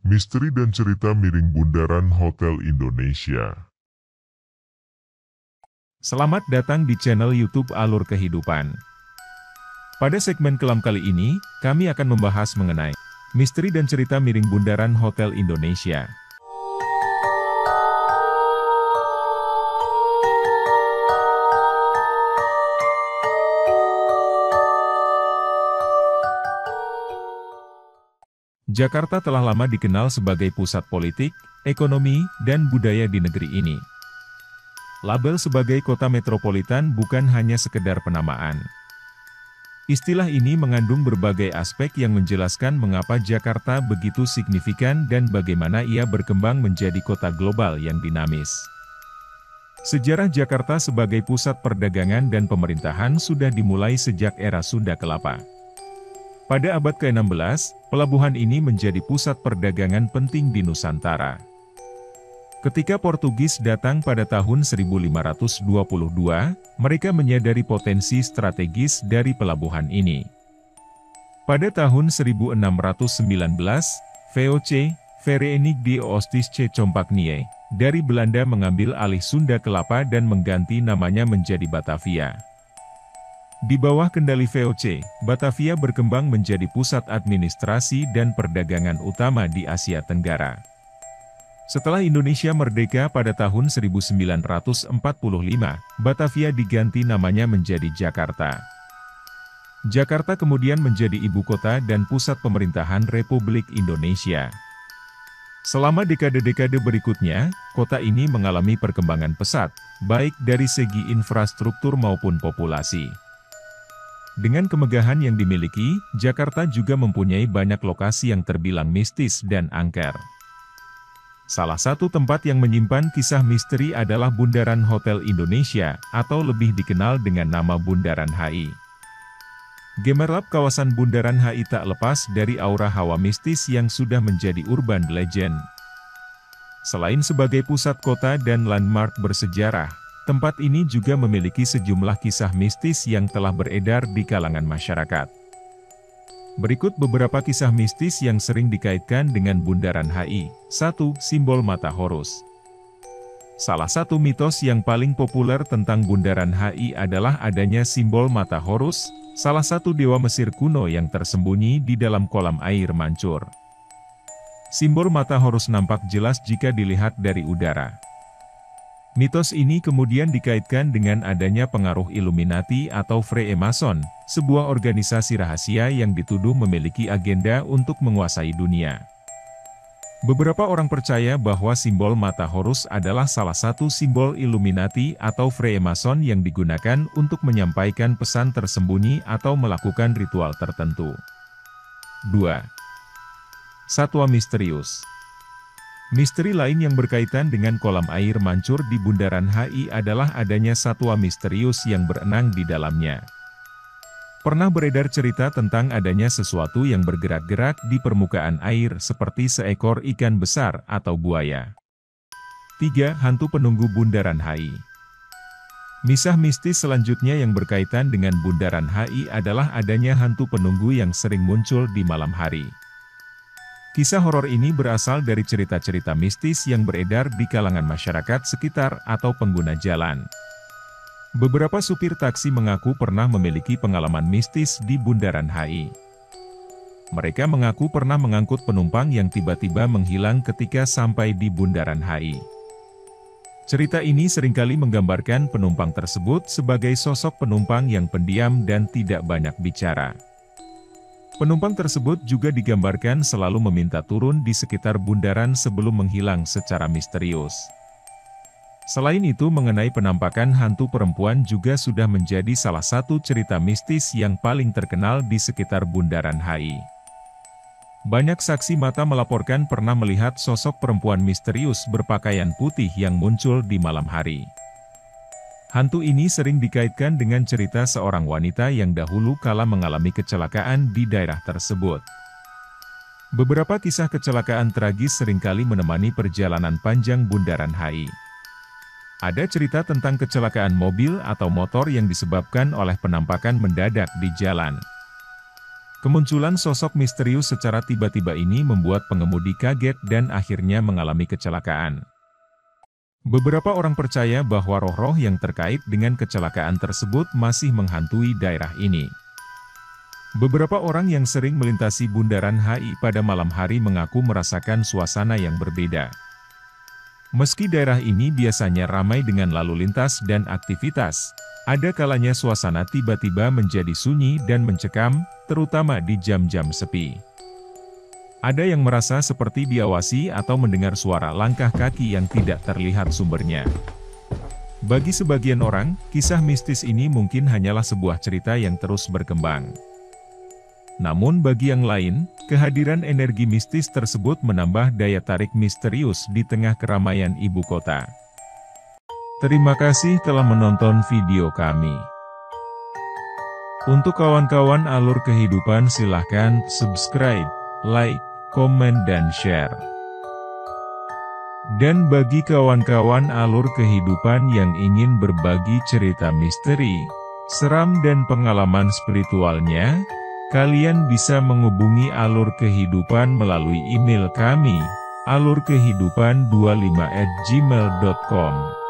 Misteri dan cerita miring Bundaran Hotel Indonesia. Selamat datang di channel YouTube Alur Kehidupan. Pada segmen kelam kali ini, kami akan membahas mengenai misteri dan cerita miring Bundaran Hotel Indonesia. Jakarta telah lama dikenal sebagai pusat politik, ekonomi, dan budaya di negeri ini. Label sebagai kota metropolitan bukan hanya sekedar penamaan. Istilah ini mengandung berbagai aspek yang menjelaskan mengapa Jakarta begitu signifikan dan bagaimana ia berkembang menjadi kota global yang dinamis. Sejarah Jakarta sebagai pusat perdagangan dan pemerintahan sudah dimulai sejak era Sunda Kelapa. Pada abad ke-16, pelabuhan ini menjadi pusat perdagangan penting di Nusantara. Ketika Portugis datang pada tahun 1522, mereka menyadari potensi strategis dari pelabuhan ini. Pada tahun 1619, VOC, Vereniging de Oostische Compagnie, dari Belanda mengambil alih Sunda Kelapa dan mengganti namanya menjadi Batavia. Di bawah kendali VOC, Batavia berkembang menjadi pusat administrasi dan perdagangan utama di Asia Tenggara. Setelah Indonesia merdeka pada tahun 1945, Batavia diganti namanya menjadi Jakarta. Jakarta kemudian menjadi ibu kota dan pusat pemerintahan Republik Indonesia. Selama dekade-dekade berikutnya, kota ini mengalami perkembangan pesat, baik dari segi infrastruktur maupun populasi. Dengan kemegahan yang dimiliki, Jakarta juga mempunyai banyak lokasi yang terbilang mistis dan angker. Salah satu tempat yang menyimpan kisah misteri adalah Bundaran Hotel Indonesia, atau lebih dikenal dengan nama Bundaran HI. Gemerlap kawasan Bundaran HI tak lepas dari aura hawa mistis yang sudah menjadi urban legend. Selain sebagai pusat kota dan landmark bersejarah, tempat ini juga memiliki sejumlah kisah mistis yang telah beredar di kalangan masyarakat. Berikut beberapa kisah mistis yang sering dikaitkan dengan Bundaran HI. 1. Simbol mata Horus. Salah satu mitos yang paling populer tentang Bundaran HI adalah adanya simbol mata Horus, salah satu dewa Mesir kuno yang tersembunyi di dalam kolam air mancur. Simbol mata Horus nampak jelas jika dilihat dari udara. Mitos ini kemudian dikaitkan dengan adanya pengaruh Illuminati atau Freemason, sebuah organisasi rahasia yang dituduh memiliki agenda untuk menguasai dunia. Beberapa orang percaya bahwa simbol mata Horus adalah salah satu simbol Illuminati atau Freemason yang digunakan untuk menyampaikan pesan tersembunyi atau melakukan ritual tertentu. 2. Satwa misterius. Misteri lain yang berkaitan dengan kolam air mancur di Bundaran HI adalah adanya satwa misterius yang berenang di dalamnya. Pernah beredar cerita tentang adanya sesuatu yang bergerak-gerak di permukaan air seperti seekor ikan besar atau buaya. 3. Hantu penunggu Bundaran HI. Misah mistis selanjutnya yang berkaitan dengan Bundaran HI adalah adanya hantu penunggu yang sering muncul di malam hari. Kisah horor ini berasal dari cerita-cerita mistis yang beredar di kalangan masyarakat sekitar atau pengguna jalan. Beberapa supir taksi mengaku pernah memiliki pengalaman mistis di Bundaran HI. Mereka mengaku pernah mengangkut penumpang yang tiba-tiba menghilang ketika sampai di Bundaran HI. Cerita ini seringkali menggambarkan penumpang tersebut sebagai sosok penumpang yang pendiam dan tidak banyak bicara. Penumpang tersebut juga digambarkan selalu meminta turun di sekitar bundaran sebelum menghilang secara misterius. Selain itu, mengenai penampakan hantu perempuan juga sudah menjadi salah satu cerita mistis yang paling terkenal di sekitar Bundaran HI. Banyak saksi mata melaporkan pernah melihat sosok perempuan misterius berpakaian putih yang muncul di malam hari. Hantu ini sering dikaitkan dengan cerita seorang wanita yang dahulu kala mengalami kecelakaan di daerah tersebut. Beberapa kisah kecelakaan tragis seringkali menemani perjalanan panjang Bundaran HI. Ada cerita tentang kecelakaan mobil atau motor yang disebabkan oleh penampakan mendadak di jalan. Kemunculan sosok misterius secara tiba-tiba ini membuat pengemudi kaget dan akhirnya mengalami kecelakaan. Beberapa orang percaya bahwa roh-roh yang terkait dengan kecelakaan tersebut masih menghantui daerah ini. Beberapa orang yang sering melintasi Bundaran HI pada malam hari mengaku merasakan suasana yang berbeda. Meski daerah ini biasanya ramai dengan lalu lintas dan aktivitas, ada kalanya suasana tiba-tiba menjadi sunyi dan mencekam, terutama di jam-jam sepi. Ada yang merasa seperti diawasi atau mendengar suara langkah kaki yang tidak terlihat sumbernya. Bagi sebagian orang, kisah mistis ini mungkin hanyalah sebuah cerita yang terus berkembang. Namun bagi yang lain, kehadiran energi mistis tersebut menambah daya tarik misterius di tengah keramaian ibu kota. Terima kasih telah menonton video kami. Untuk kawan-kawan alur kehidupan silahkan subscribe, like, komen dan share. Dan bagi kawan-kawan alur kehidupan yang ingin berbagi cerita misteri, seram dan pengalaman spiritualnya, kalian bisa menghubungi alur kehidupan melalui email kami, alurkehidupan25@gmail.com.